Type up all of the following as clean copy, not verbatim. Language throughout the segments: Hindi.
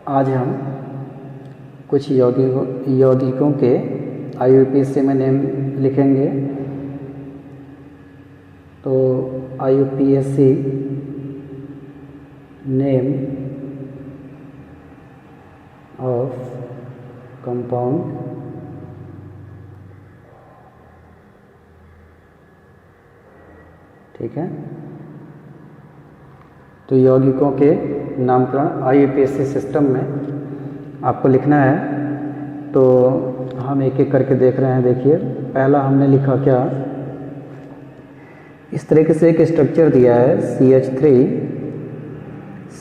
आज हम कुछ यौगिकों के IUPAC में नेम लिखेंगे। तो IUPAC नेम ऑफ कंपाउंड ठीक है। तो यौगिकों के नामकरण IUPAC सिस्टम में आपको लिखना है। तो हम एक एक करके देख रहे हैं। देखिए, पहला हमने लिखा क्या, इस तरीके से एक स्ट्रक्चर दिया है CH3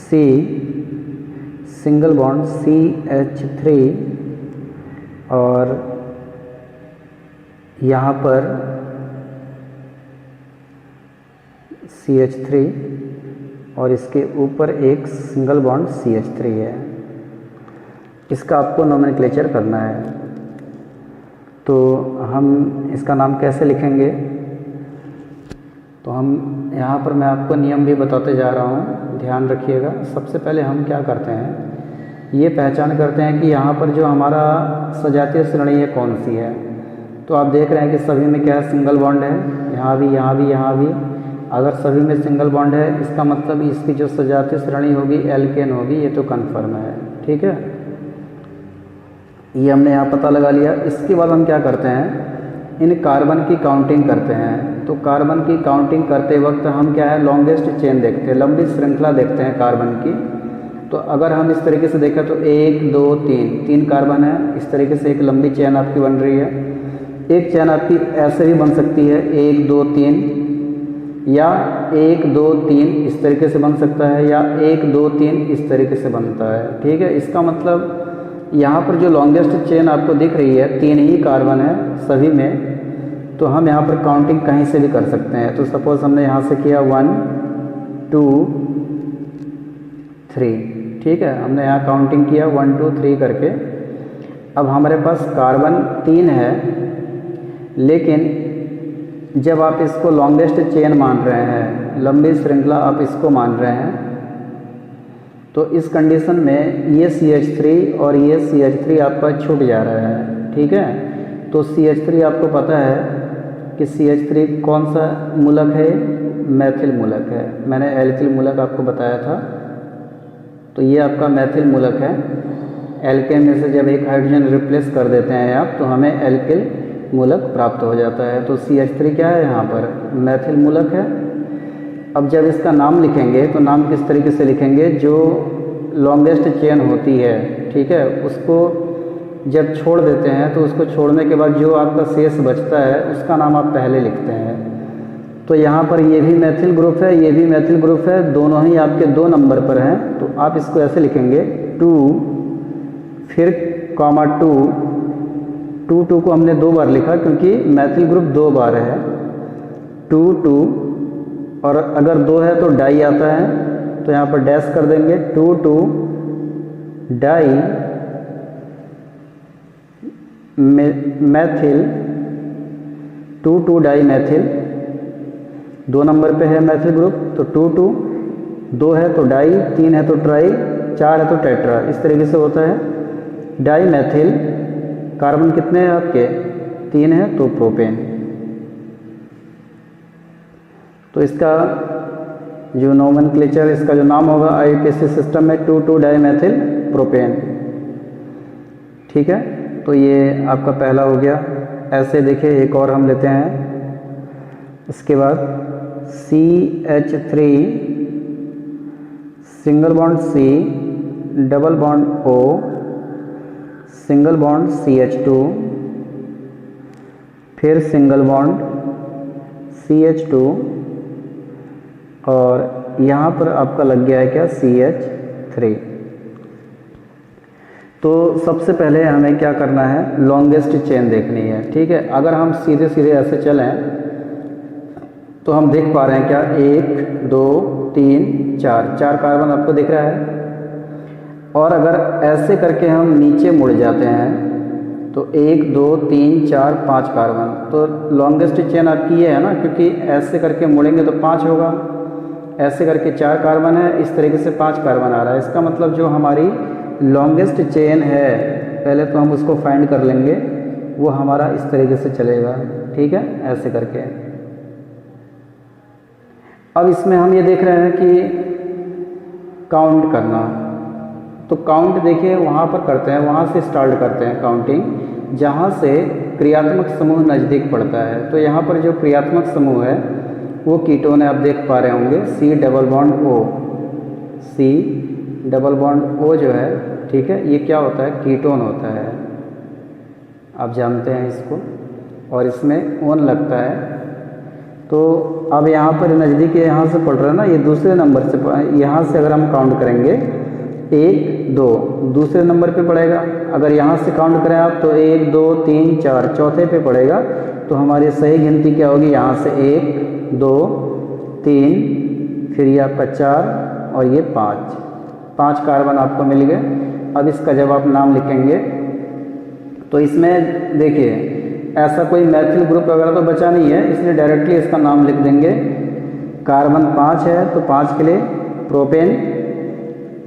C single bond CH3 और यहाँ पर CH3 और इसके ऊपर एक सिंगल बॉन्ड CH3 है। इसका आपको नोमेनक्लेचर करना है। तो हम इसका नाम कैसे लिखेंगे, तो हम यहाँ पर मैं आपको नियम भी बताते जा रहा हूँ, ध्यान रखिएगा। सबसे पहले हम क्या करते हैं, ये पहचान करते हैं कि यहाँ पर जो हमारा सजातीय श्रेणी है कौन सी है। तो आप देख रहे हैं कि सभी में क्या है, सिंगल बॉन्ड है, यहाँ भी, यहाँ भी, यहाँ भी। अगर सभी में सिंगल बॉन्ड है, इसका मतलब इसकी जो सजातीय श्रेणी होगी एल्केन होगी, ये तो कन्फर्म है। ठीक है, ये हमने यहाँ पता लगा लिया। इसके बाद हम क्या करते हैं, इन कार्बन की काउंटिंग करते हैं। तो कार्बन की काउंटिंग करते वक्त हम क्या है, लॉन्गेस्ट चेन देखते हैं, लंबी श्रृंखला देखते हैं कार्बन की। तो अगर हम इस तरीके से देखें तो 1 2 3 कार्बन है, इस तरीके से एक लंबी चेन आपकी बन रही है। एक चेन आपकी ऐसे भी बन सकती है 1 2 3, या 1 2 3 इस तरीके से बन सकता है, या 1 2 3 इस तरीके से बनता है। ठीक है, इसका मतलब यहाँ पर जो लॉन्गेस्ट चेन आपको दिख रही है 3 ही कार्बन है सभी में। तो हम यहाँ पर काउंटिंग कहीं से भी कर सकते हैं। तो सपोज हमने यहाँ से किया 1 2 3, ठीक है, हमने यहाँ काउंटिंग किया 1 2 3 करके। अब हमारे पास कार्बन 3 है, लेकिन जब आप इसको लॉन्गेस्ट चेन मान रहे हैं, लंबी श्रृंखला आप इसको मान रहे हैं, तो इस कंडीशन में ये CH3 और ये CH3 आपका छूट जा रहा है। ठीक है, तो CH3 आपको पता है कि CH3 कौन सा मूलक है, मैथिल मूलक है। मैंने एल्किल मूलक आपको बताया था। तो ये आपका मैथिल मूलक है। एल्केन में से जब एक हाइड्रोजन रिप्लेस कर देते हैं आप, तो हमें एल्किल मूलक प्राप्त हो जाता है। तो CH3 क्या है, यहाँ पर मैथिल मूलक है। अब जब इसका नाम लिखेंगे तो नाम किस तरीके से लिखेंगे, जो लॉन्गेस्ट चेन होती है, ठीक है, उसको जब छोड़ देते हैं तो उसको छोड़ने के बाद जो आपका शेष बचता है उसका नाम आप पहले लिखते हैं। तो यहाँ पर ये भी मैथिल ग्रुप है, ये भी मैथिल ग्रुप है, दोनों ही आपके 2 नंबर पर हैं। तो आप इसको ऐसे लिखेंगे 2 फिर कॉमा 2 2 को हमने 2 बार लिखा क्योंकि मैथिल ग्रुप 2 बार है। 2 2 और अगर 2 है तो डाई आता है, तो यहाँ पर डैश कर देंगे 2 2 di methyl 2 2 di methyl. 2 number पे है मैथिल ग्रुप, तो 2 2, 2 है तो डाई, 3 है तो ट्राई, 4 है तो टेट्रा, इस तरीके से होता है। डाई मैथिल, कार्बन कितने हैं आपके, 3 है तो प्रोपेन। तो इसका जो नोमेनक्लेचर, इसका जो नाम होगा IUPAC सिस्टम में 2 2 डाई मैथिल प्रोपेन। ठीक है, तो ये आपका पहला हो गया। ऐसे देखिए एक और हम लेते हैं। इसके बाद CH3 single bond C double bond O single bond CH2 फिर सिंगल बॉन्ड CH2 और यहाँ पर आपका लग गया है क्या, CH3। तो सबसे पहले हमें क्या करना है, लॉन्गेस्ट चेन देखनी है। ठीक है, अगर हम सीधे सीधे ऐसे चलें तो हम देख पा रहे हैं क्या, 1 2 3 4 कार्बन आपको दिख रहा है। और अगर ऐसे करके हम नीचे मुड़ जाते हैं तो 1 2 3 4 5 कार्बन, तो लॉन्गेस्ट चेन आपकी ये है ना, क्योंकि ऐसे करके मुड़ेंगे तो 5 होगा, ऐसे करके 4 कार्बन है, इस तरीके से 5 कार्बन आ रहा है। इसका मतलब जो हमारी लॉन्गेस्ट चेन है, पहले तो हम उसको फाइंड कर लेंगे, वो हमारा इस तरीके से चलेगा, ठीक है, ऐसे करके। अब इसमें हम ये देख रहे हैं कि काउंट करना, तो काउंट देखिए वहाँ पर करते हैं, वहाँ से स्टार्ट करते हैं काउंटिंग, जहाँ से क्रियात्मक समूह नज़दीक पड़ता है। तो यहाँ पर जो क्रियात्मक समूह है वो कीटोन है, आप देख पा रहे होंगे, C double bond O, C double bond O जो है, ठीक है, ये क्या होता है, कीटोन होता है, आप जानते हैं इसको, और इसमें ओन लगता है। तो अब यहाँ पर नज़दीक यहाँ से पढ़ रहा है ना, ये दूसरे नंबर से, यहाँ से अगर हम काउंट करेंगे 1 2 दूसरे नंबर पे पड़ेगा। अगर यहाँ से काउंट करें आप तो 1 2 3 4 चौथे पे पड़ेगा। तो हमारी सही गिनती क्या होगी, यहाँ से 1 2 3, फिर ये आपका 4 और ये 5 कार्बन आपको मिल गए। अब इसका जब आप नाम लिखेंगे तो इसमें देखिए ऐसा कोई मैथिल ग्रुप वगैरह तो बचा नहीं है, इसलिए डायरेक्टली इसका नाम लिख देंगे। कार्बन 5 है तो 5 के लिए प्रोपेन,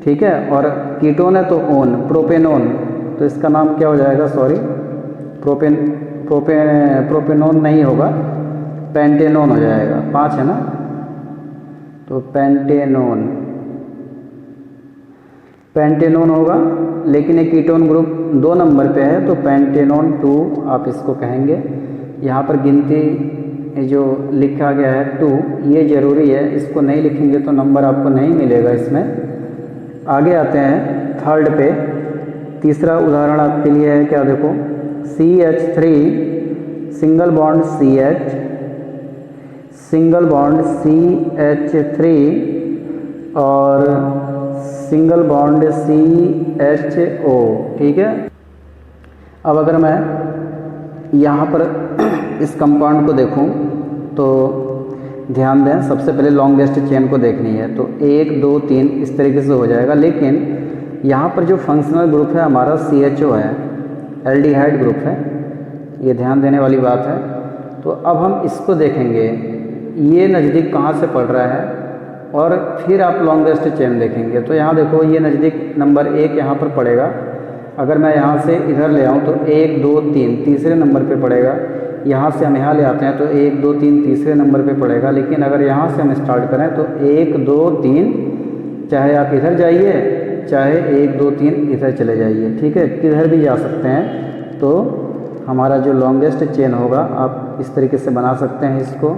ठीक है, और कीटोन है तो ओन, प्रोपेनोन, तो इसका नाम क्या हो जाएगा, सॉरी प्रोपेनोन नहीं होगा, पेंटेनोन हो जाएगा, 5 है ना, तो पेंटेनोन होगा। लेकिन ये कीटोन ग्रुप 2 नंबर पे है तो पेंटेनोन 2 आप इसको कहेंगे। यहाँ पर गिनती जो लिखा गया है 2, ये ज़रूरी है, इसको नहीं लिखेंगे तो नंबर आपको नहीं मिलेगा इसमें। आगे आते हैं थर्ड पे, तीसरा उदाहरण आपके लिए है, क्या देखो, CH3 single bond CH, single bond CH3 और सिंगल बॉन्ड CHO, ठीक है। अब अगर मैं यहाँ पर इस कंपाउंड को देखूँ तो ध्यान दें, सबसे पहले लॉन्गेस्ट चेन को देखनी है, तो 1 2 3 इस तरीके से हो जाएगा। लेकिन यहाँ पर जो फंक्शनल ग्रुप है हमारा CHO है, एल्डिहाइड ग्रुप है, ये ध्यान देने वाली बात है। तो अब हम इसको देखेंगे, ये नज़दीक कहाँ से पड़ रहा है, और फिर आप लॉन्गेस्ट चेन देखेंगे। तो यहाँ देखो ये नज़दीक नंबर 1 यहाँ पर पड़ेगा। अगर मैं यहाँ से इधर ले आऊँ तो 1 2 3 तीसरे नंबर पे पड़ेगा। यहाँ से हम यहाँ ले आते हैं तो 1 2 3 तीसरे नंबर पे पड़ेगा। लेकिन अगर यहाँ से हम स्टार्ट करें तो 1 2 3, चाहे आप इधर जाइए चाहे 1 2 3 इधर चले जाइए, ठीक है, किधर भी जा सकते हैं। तो हमारा जो लॉन्गेस्ट चेन होगा आप इस तरीके से बना सकते हैं इसको।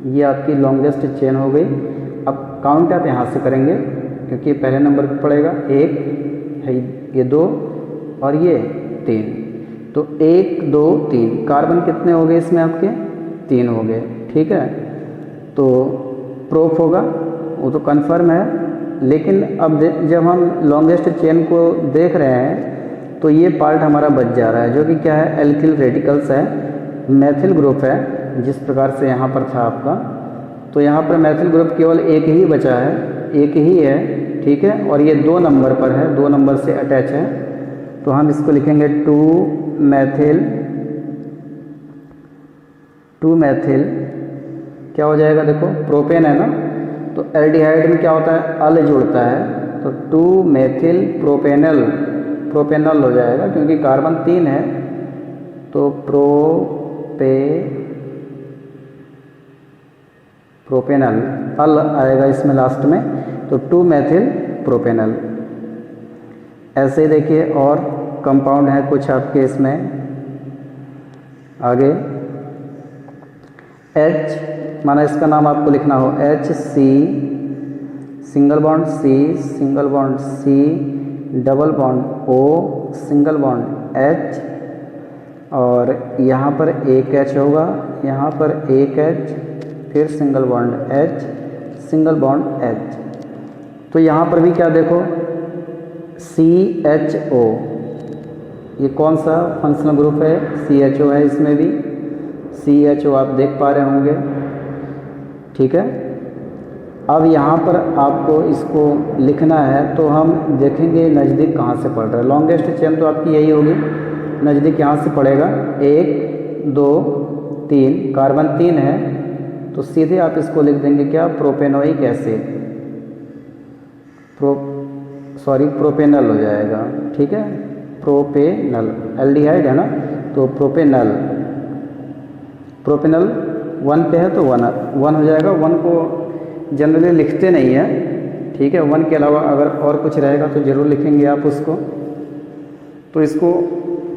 ये आपकी लॉन्गेस्ट चेन हो गई। अब काउंट आप यहाँ से करेंगे क्योंकि पहले नंबर पर पड़ेगा, 1 है, ये 2 और ये 3, तो 1 2 3 कार्बन कितने हो गए इसमें आपके, 3 हो गए, ठीक है। तो प्रोप होगा, वो तो कन्फर्म है। लेकिन अब जब हम लॉन्गेस्ट चेन को देख रहे हैं तो ये पार्ट हमारा बच जा रहा है, जो कि क्या है, एल्किल रेडिकल्स है, मैथिल ग्रुप है, जिस प्रकार से यहाँ पर था आपका। तो यहाँ पर मैथिल ग्रुप केवल एक ही बचा है, एक ही है, ठीक है, और ये 2 नंबर पर है, 2 नंबर से अटैच है। तो हम इसको लिखेंगे 2 मैथिल क्या हो जाएगा, देखो प्रोपेन है ना, तो एल्डिहाइड में क्या होता है, अल जुड़ता है, तो 2 मेथिल प्रोपेनल हो जाएगा, क्योंकि कार्बन 3 है तो प्रोपेनल, अल आएगा इसमें लास्ट में, तो 2 मेथिल प्रोपेनल। ऐसे ही देखिए और कंपाउंड है कुछ आपके इसमें आगे। H माना इसका नाम आपको लिखना हो, HC single bond C, single bond C, double bond O, single bond H, और यहाँ पर एक H होगा, यहाँ पर एक H, फिर single bond H, single bond H। तो यहाँ पर भी क्या देखो, CHO, ये कौन सा फंक्शनल ग्रुप है, CHO है, इसमें भी CHO आप देख पा रहे होंगे, ठीक है। अब यहाँ पर आपको इसको लिखना है, तो हम देखेंगे नज़दीक कहाँ से पड़ रहा है। लॉन्गेस्ट चेन तो आपकी यही होगी, नज़दीक यहाँ से पड़ेगा, 1 2 3, कार्बन 3 है, तो सीधे आप इसको लिख देंगे क्या, प्रोपेनोइक एसिड, सॉरी प्रोपेनल हो जाएगा, ठीक है, प्रोपेनल, एल्डिहाइड है ना, तो प्रोपेनल, प्रोपेनल 1 पे है तो 1 हो जाएगा। 1 को जनरली लिखते नहीं है, ठीक है, 1 के अलावा अगर और कुछ रहेगा तो ज़रूर लिखेंगे आप उसको। तो इसको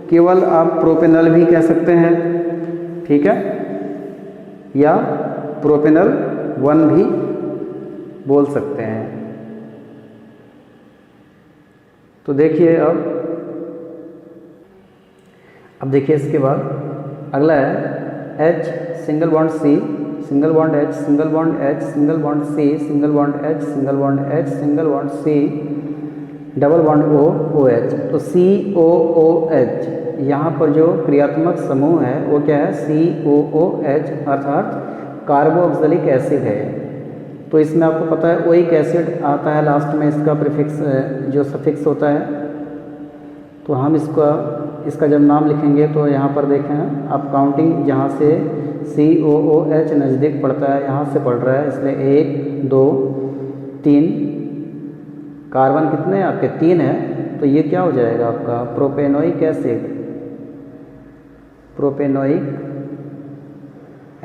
केवल आप प्रोपेनल भी कह सकते हैं, ठीक है, या प्रोपेनल 1 भी बोल सकते हैं। तो देखिए अब देखिए इसके बाद अगला है H single bond C, single bond H, single bond H, single bond C, single bond H, single bond H, single bond C, double bond O, OH। तो COOH यहाँ पर जो क्रियात्मक समूह है वो क्या है, COOH अर्थात कार्बोक्सिलिक एसिड है। तो इसमें आपको पता है ओइक एसिड आता है लास्ट में, इसका प्रीफिक्स जो सफिक्स होता है। तो हम इसका जब नाम लिखेंगे तो यहाँ पर देखें आप काउंटिंग, जहाँ से COOH नज़दीक पड़ता है यहाँ से पड़ रहा है, इसलिए 1 2 3 कार्बन कितने हैं आपके 3 है, तो ये क्या हो जाएगा आपका प्रोपेनोइक एसिड, प्रोपेनोइक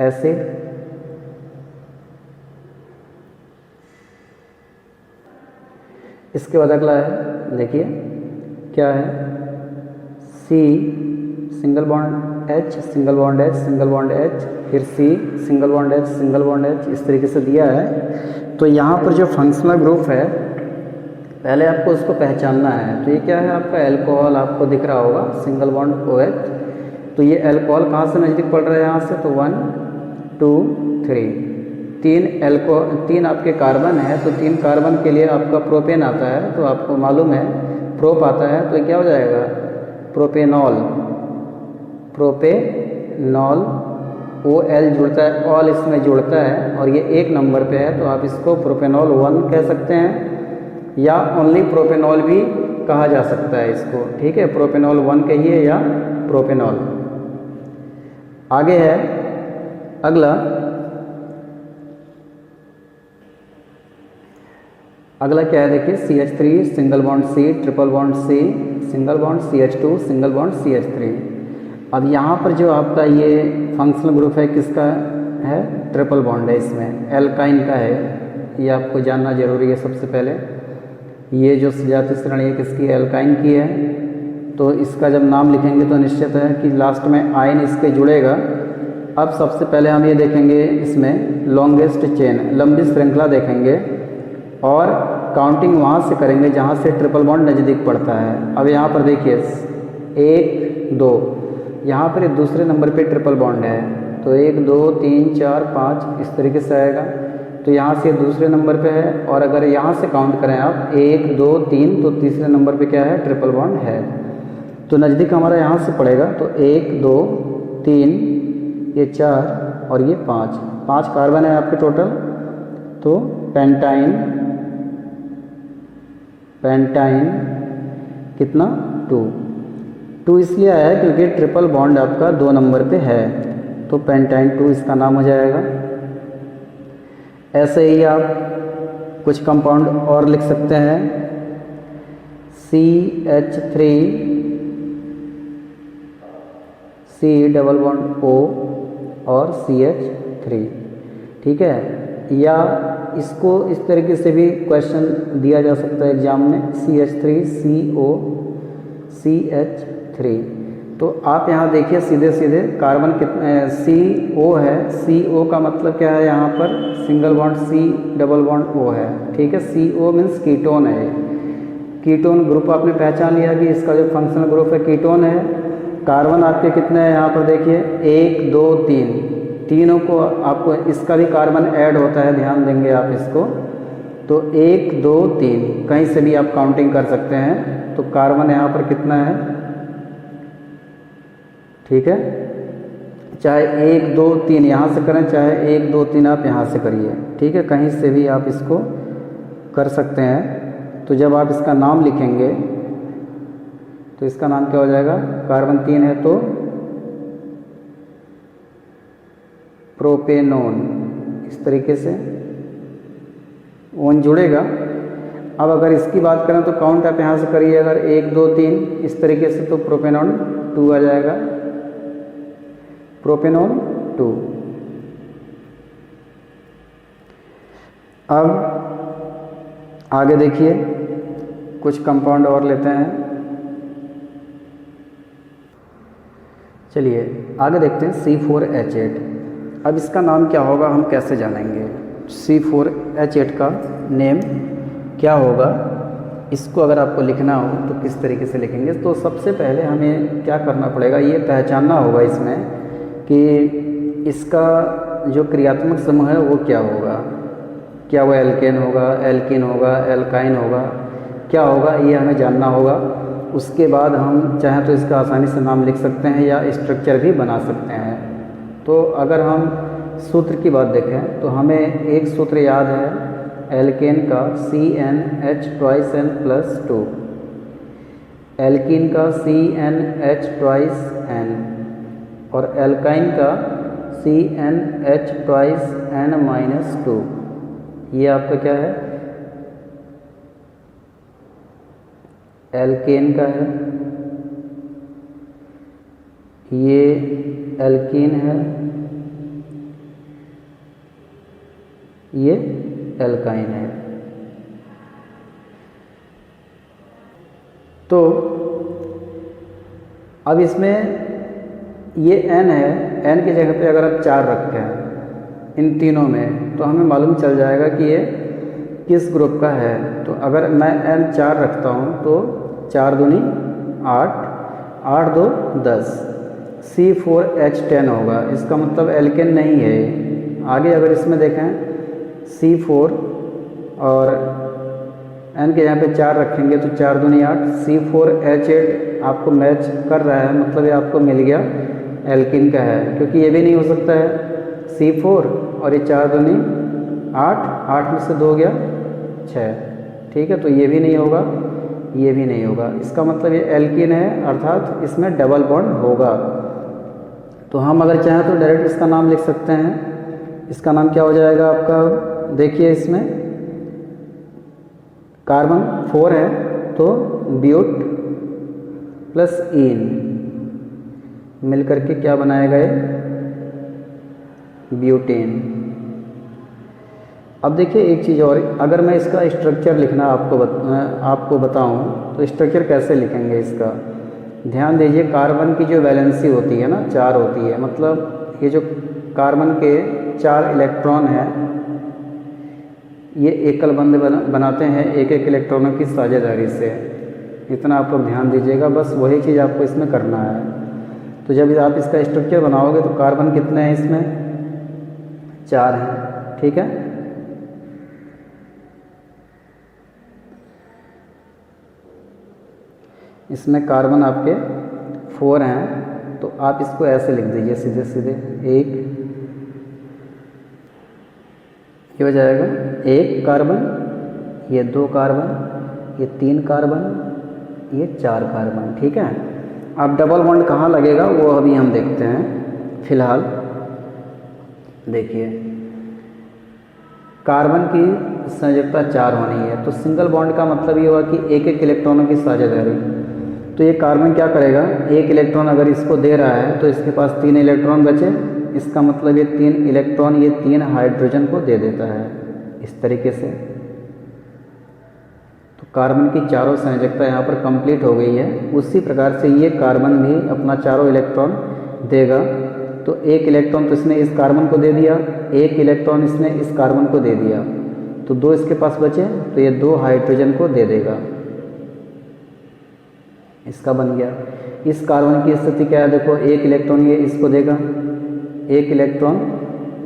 एसिड। इसके बाद अगला है, देखिए क्या है, C single bond H, single bond H, single bond H, फिर C single bond H, single bond H, इस तरीके से दिया है। तो यहाँ पर जो फंक्शनल ग्रुप है पहले आपको उसको पहचानना है। तो ये क्या है आपका एल्कोहल, आपको दिख रहा होगा सिंगल बॉन्ड OH। तो ये एल्कोहल कहाँ से नज़दीक पड़ रहा है, यहाँ से, तो 1 2 3 3 आपके कार्बन है, तो 3 कार्बन के लिए आपका प्रोपेन आता है, तो आपको मालूम है प्रोप आता है, तो क्या हो जाएगा प्रोपेनॉल, प्रोपेनॉल, OL जुड़ता है, ऑल इसमें जुड़ता है और ये 1 नंबर पे है, तो आप इसको प्रोपेनॉल 1 कह सकते हैं या ओनली प्रोपेनॉल भी कहा जा सकता है इसको, ठीक है, प्रोपेनॉल 1 कहिए या प्रोपेनॉल। आगे है अगला, अगला क्या है देखिए, CH3 single bond C, triple bond C, single bond CH2, single bond CH3। अब यहाँ पर जो आपका ये फंक्शनल ग्रुप है किसका है, ट्रिपल बॉन्ड है, इसमें एल्काइन का है, ये आपको जानना जरूरी है। सबसे पहले ये जो सजाती श्रेणी है किसकी, एल्काइन की है। तो इसका जब नाम लिखेंगे तो निश्चित है कि लास्ट में आयन इसके जुड़ेगा। अब सबसे पहले हम ये देखेंगे इसमें लॉन्गेस्ट चेन, लंबी श्रृंखला देखेंगे और काउंटिंग वहाँ से करेंगे जहाँ से ट्रिपल बॉन्ड नज़दीक पड़ता है। अब यहाँ पर देखिए 1 2, यहाँ पर दूसरे नंबर पे ट्रिपल बॉन्ड है, तो 1 2 3 4 5 इस तरीके से आएगा। तो यहाँ से दूसरे नंबर पे है, और अगर यहाँ से काउंट करें आप 1 2 3, तो तीसरे नंबर पे क्या है, ट्रिपल बॉन्ड है। तो नज़दीक हमारा यहाँ से पड़ेगा, तो 1 2 3 ये 4 और ये 5 कार्बन है आपके टोटल। तो पेंटाइन कितना 2 इसलिए आया है क्योंकि ट्रिपल बॉन्ड आपका 2 नंबर पे है, तो पेंटाइन 2 इसका नाम हो जाएगा। ऐसे ही आप कुछ कंपाउंड और लिख सकते हैं, CH3 C double bond O और CH3, ठीक है, या इसको इस तरीके से भी क्वेश्चन दिया जा सकता है एग्जाम में, CH3 CO CH3। तो आप यहाँ देखिए सीधे कार्बन कितने, CO है, CO का मतलब क्या है, यहाँ पर single bond C double bond O है, ठीक है। CO मीन्स कीटोन है, कीटोन ग्रुप आपने पहचान लिया कि इसका जो फंक्शनल ग्रुप है कीटोन है। कार्बन आपके कितने हैं यहाँ पर देखिए 1 2 3, तीनों को आपको इसका भी कार्बन ऐड होता है, ध्यान देंगे आप इसको। तो 1 2 3 कहीं से भी आप काउंटिंग कर सकते हैं। तो कार्बन यहाँ पर कितना है, ठीक है, चाहे 1 2 3 यहाँ से करें, चाहे 1 2 3 आप यहाँ से करिए, ठीक है, कहीं से भी आप इसको कर सकते हैं। तो जब आप इसका नाम लिखेंगे तो इसका नाम क्या हो जाएगा, कार्बन 3 है तो प्रोपेनोन, इस तरीके से ओन जुड़ेगा। अब अगर इसकी बात करें तो काउंट आप यहाँ से करिए, अगर 1 2 3 इस तरीके से, तो प्रोपेनॉन 2 आ जाएगा, प्रोपेनॉन 2। अब आगे देखिए, कुछ कंपाउंड और लेते हैं। चलिए आगे देखते हैं C4H8। अब इसका नाम क्या होगा, हम कैसे जानेंगे C4H8 का नेम क्या होगा? इसको अगर आपको लिखना हो तो किस तरीके से लिखेंगे? तो सबसे पहले हमें क्या करना पड़ेगा, ये पहचानना होगा इसमें कि इसका जो क्रियात्मक समूह है वो क्या होगा। क्या वो एल्केन होगा, एल्कीन होगा, एल्काइन होगा, क्या होगा, ये हमें जानना होगा। उसके बाद हम चाहें तो इसका आसानी से नाम लिख सकते हैं या स्ट्रक्चर भी बना सकते हैं। तो अगर हम सूत्र की बात देखें तो हमें एक सूत्र याद है एल्केन का CnH2n+2, एल्कीन का CnH2n और एल्काइन का CnH2n-2। ये आपका क्या है, एल्केन का है, ये एल्कीन है, ये एल्काइन है। तो अब इसमें ये N है, N की जगह पे अगर आप 4 रखते हैं इन तीनों में, तो हमें मालूम चल जाएगा कि ये किस ग्रुप का है। तो अगर मैं N 4 रखता हूँ तो 4 दूनी 8, 8 2 10, C4H10 होगा। इसका मतलब एल्केन नहीं है। आगे अगर इसमें देखें C4 और N के यहाँ पे 4 रखेंगे तो 4 दूनी 8, C4H8 आपको मैच कर रहा है, मतलब ये आपको मिल गया एल्कीन का है। क्योंकि ये भी नहीं हो सकता है C4 और ये 4 दूनी 8, 8 में से 2 गया 6, ठीक है। तो ये भी नहीं होगा, ये भी नहीं होगा। इसका मतलब ये एल्कीन है, अर्थात इसमें डबल बॉन्ड होगा। तो हम अगर चाहें तो डायरेक्ट इसका नाम लिख सकते हैं। इसका नाम क्या हो जाएगा आपका, देखिए इसमें कार्बन 4 है तो ब्यूट प्लस ईन मिल करके क्या बनाएगा, ये ब्यूटेन। अब देखिए एक चीज़ और, अगर मैं इसका स्ट्रक्चर लिखना आपको बताऊं तो स्ट्रक्चर कैसे लिखेंगे इसका, ध्यान दीजिए। कार्बन की जो वैलेंसी होती है ना 4 होती है, मतलब ये जो कार्बन के 4 इलेक्ट्रॉन हैं ये एकल बंध बनाते हैं एक एक इलेक्ट्रॉनों की साझेदारी से। इतना आप लोग ध्यान दीजिएगा, बस वही चीज़ आपको इसमें करना है। तो जब आप इसका स्ट्रक्चर बनाओगे तो कार्बन कितने हैं इसमें, 4 हैं, ठीक है। इसमें कार्बन आपके 4 हैं, तो आप इसको ऐसे लिख दीजिए सीधे सीधे, एक ये हो जाएगा 1 कार्बन, ये 2 कार्बन, ये 3 कार्बन, ये 4 कार्बन, ठीक है। अब डबल बॉन्ड कहाँ लगेगा वो अभी हम देखते हैं। फिलहाल देखिए कार्बन की संयोजकता 4 होनी है, तो सिंगल बॉन्ड का मतलब ये हुआ कि एक एक इलेक्ट्रॉनों की साझेदारी। तो ये कार्बन क्या करेगा, 1 इलेक्ट्रॉन अगर इसको दे रहा है तो इसके पास 3 इलेक्ट्रॉन बचे, इसका मतलब ये 3 इलेक्ट्रॉन ये 3 हाइड्रोजन को दे देता है इस तरीके से। तो कार्बन की चारों संयोजकता यहाँ पर कंप्लीट हो गई है। उसी प्रकार से ये कार्बन भी अपना चारों इलेक्ट्रॉन देगा। तो 1 इलेक्ट्रॉन तो इसने इस कार्बन को दे दिया, 1 इलेक्ट्रॉन इसने इस कार्बन को दे दिया, तो 2 इसके पास बचे, तो ये 2 हाइड्रोजन को दे देगा, इसका बन गया। इस कार्बन की स्थिति क्या है, देखो 1 इलेक्ट्रॉन ये इसको देगा, 1 इलेक्ट्रॉन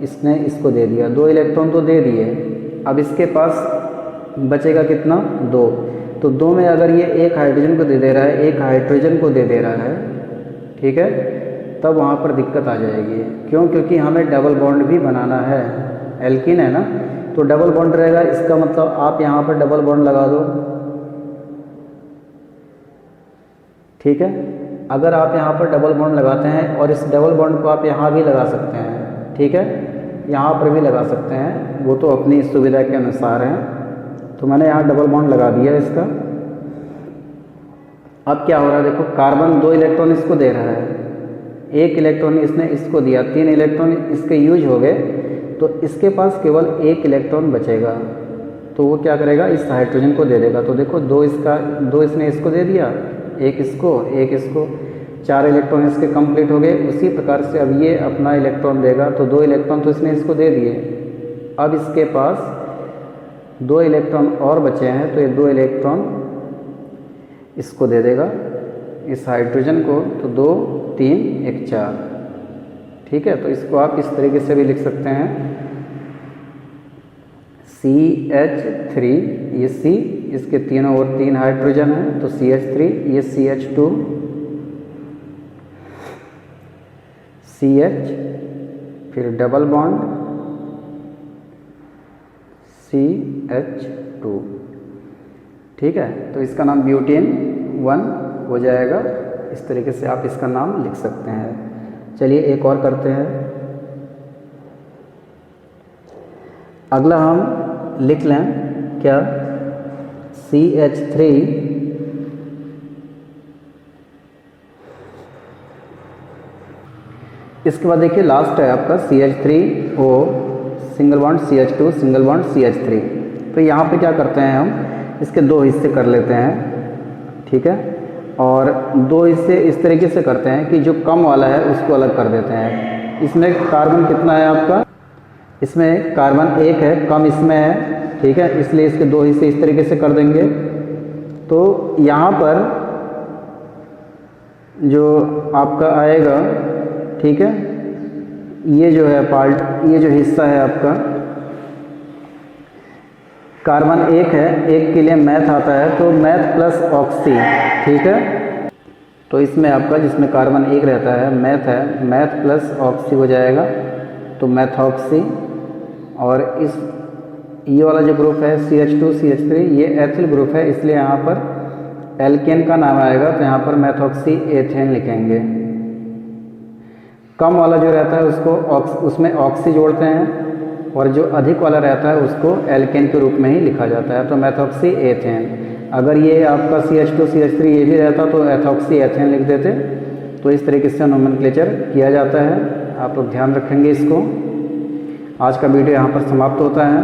इसने इसको दे दिया, 2 इलेक्ट्रॉन तो दे दिए। अब इसके पास बचेगा कितना, 2। तो 2 में अगर ये 1 हाइड्रोजन को दे रहा है, 1 हाइड्रोजन को दे रहा है, ठीक है, तब वहाँ पर दिक्कत आ जाएगी। क्यों, क्योंकि हमें डबल बॉन्ड भी बनाना है। एल्कीन है ना, तो डबल बॉन्ड रहेगा, इसका मतलब आप यहाँ पर डबल बॉन्ड लगा दो, ठीक है। अगर आप यहाँ पर डबल बॉन्ड लगाते हैं और इस डबल बॉन्ड को आप यहाँ भी लगा सकते हैं, ठीक है, यहाँ पर भी लगा सकते हैं, वो तो अपनी सुविधा के अनुसार है। तो मैंने यहाँ डबल बॉन्ड लगा दिया इसका। अब क्या हो रहा है, देखो कार्बन 2 इलेक्ट्रॉन इसको दे रहा है, 1 इलेक्ट्रॉन इसने इसको दिया, 3 इलेक्ट्रॉन इसके यूज हो गए, तो इसके पास केवल 1 इलेक्ट्रॉन बचेगा। तो वो क्या करेगा, इस हाइड्रोजन को दे देगा। तो देखो 2 इसने इसको दे दिया, 1 इसको, 4 इलेक्ट्रॉन इसके कंप्लीट हो गए। उसी प्रकार से अब ये अपना इलेक्ट्रॉन देगा, तो 2 इलेक्ट्रॉन तो इसने इसको दे दिए। अब इसके पास 2 इलेक्ट्रॉन और बचे हैं, तो ये 2 इलेक्ट्रॉन इसको दे देगा, इस हाइड्रोजन को। तो 2 3 1 4, ठीक है। तो इसको आप इस तरीके से भी लिख सकते हैं, CH3, ये C, इसके तीनों और 3 हाइड्रोजन है, तो CH3, ये CH2, CH, फिर डबल बॉन्ड CH2, ठीक है। तो इसका नाम ब्यूटेन 1 हो जाएगा। इस तरीके से आप इसका नाम लिख सकते हैं। चलिए एक और करते हैं। अगला हम लिख लें क्या, CH3, इसके बाद देखिए लास्ट है आपका CH3O, single bond CH2, single bond CH3। तो यहाँ पे क्या करते हैं, हम इसके 2 हिस्से कर लेते हैं, ठीक है। और 2 हिस्से इस तरीके से करते हैं कि जो कम वाला है उसको अलग कर देते हैं। इसमें कार्बन कितना है आपका, इसमें कार्बन 1 है, कम इसमें है, ठीक है। इसलिए इसके 2 हिस्से इस तरीके से कर देंगे। तो यहाँ पर जो आपका आएगा, ठीक है, ये जो है पार्ट, ये जो हिस्सा है आपका, कार्बन 1 है, 1 के लिए मैथ आता है, तो मैथ प्लस ऑक्सी, ठीक है। तो इसमें आपका जिसमें कार्बन 1 रहता है, मैथ है, मैथ प्लस ऑक्सी हो जाएगा, तो मैथॉक्सी। और इस ये वाला जो ग्रुप है CH2 CH3, ये एथिल ग्रुप है, इसलिए यहाँ पर एल्केन का नाम आएगा, तो यहाँ पर मैथॉक्सी एथेन लिखेंगे। कम वाला जो रहता है उसको उसमें ऑक्सी जोड़ते हैं, और जो अधिक वाला रहता है उसको एल्केन के रूप में ही लिखा जाता है, तो मैथॉक्सी एथेन। अगर ये आपका CH2 CH3 ये भी रहता तो एथॉक्सी एथेन लिख देते। तो इस तरीके से नोमेनक्लेचर किया जाता है, आप लोग ध्यान रखेंगे इसको। आज का वीडियो यहाँ पर समाप्त होता है।